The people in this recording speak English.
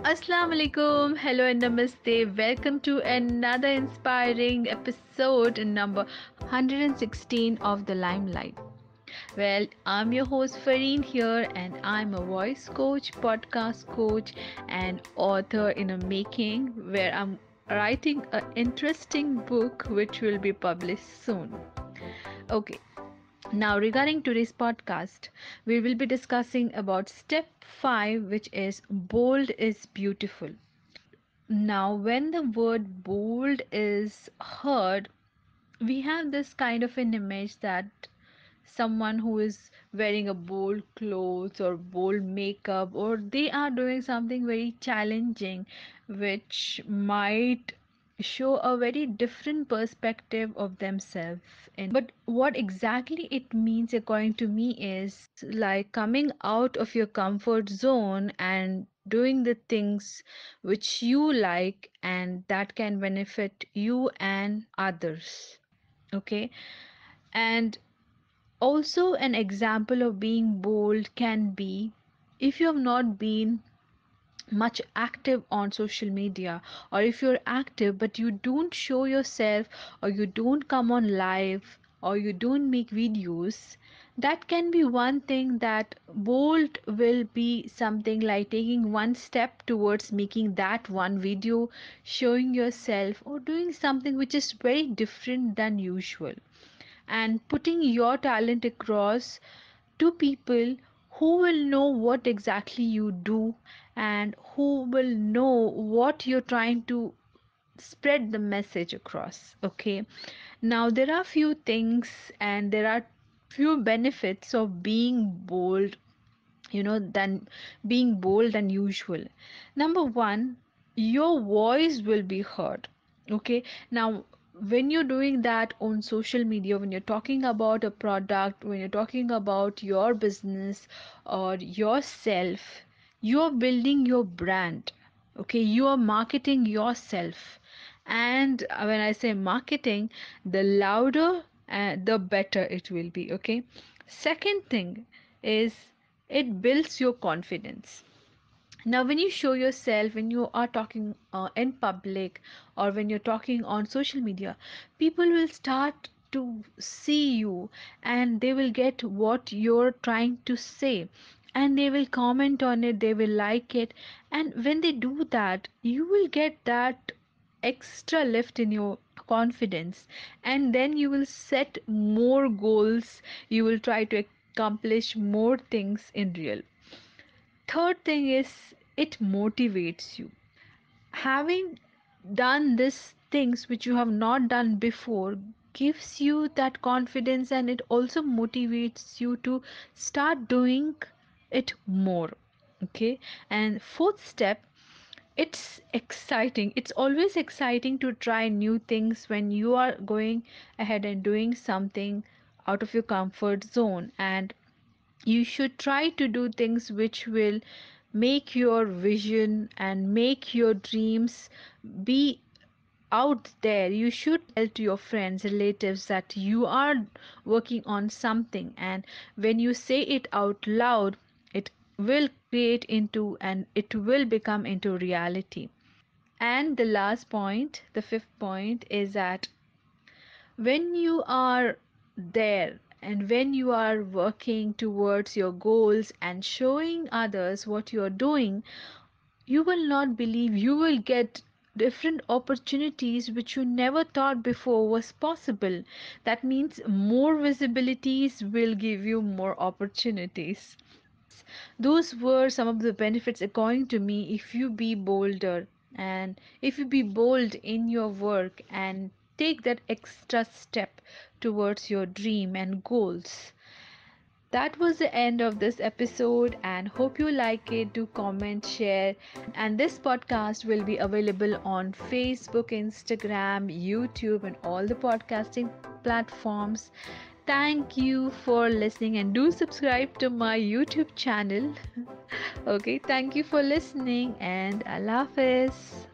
Assalamu alaikum, hello and namaste. Welcome to another inspiring episode number 116 of The Limelight. Well, I'm your host Fareen here, and I'm a voice coach, podcast coach, and author in a making where I'm writing an interesting book which will be published soon. Okay, now, regarding today's podcast, we will be discussing about step 5, which is bold is beautiful. Now, when the word bold is heard, we have this kind of an image that someone who is wearing a bold clothes or bold makeup, or they are doing something very challenging which might show a very different perspective of themselves. But what exactly it means according to me is like coming out of your comfort zone and doing the things which you like and that can benefit you and others. Okay, and also, an example of being bold can be if you have not been much active on social media, or if you're active but you don't show yourself, or you don't come on live, or you don't make videos. That can be one thing. That bold will be something like taking one step towards making that one video, showing yourself, or doing something which is very different than usual, and putting your talent across to people who will know what exactly you do, and who will know what you're trying to spread the message across. Okay, now there are few things and there are few benefits of being bold, than being bold than usual. Number one, your voice will be heard. Okay, now when you're doing that on social media, when you're talking about a product, when you're talking about your business or yourself, you're building your brand. Okay, you are marketing yourself. And when I say marketing, the louder the better it will be. Okay, second thing is it builds your confidence. Now, when you show yourself, when you are talking in public, or when you're talking on social media, people will start to see you, and they will get what you're trying to say, and they will comment on it, they will like it. And when they do that, you will get that extra lift in your confidence, and then you will set more goals, you will try to accomplish more things in real. Third thing is it motivates you. Having done these things which you have not done before gives you that confidence, and it also motivates you to start doing it more. Okay, and fourth step, it's exciting. It's always exciting to try new things when you are going ahead and doing something out of your comfort zone, and you should try to do things which will make your vision and make your dreams be out there. You should tell to your friends, relatives that you are working on something, and when you say it out loud, it will create into and it will become into reality. And the last point, the fifth point, is that when you are there and when you are working towards your goals and showing others what you are doing, you will not believe you will get different opportunities which you never thought before was possible. That means more visibilities will give you more opportunities. Those were some of the benefits according to me if you be bolder, and if you be bold in your work and take that extra step towards your dream and goals. That was the end of this episode, and hope you like it. Do comment, share, and this podcast will be available on Facebook, Instagram, YouTube, and all the podcasting platforms. Thank you for listening, and do subscribe to my YouTube channel. Okay, thank you for listening, and Allah Hafiz.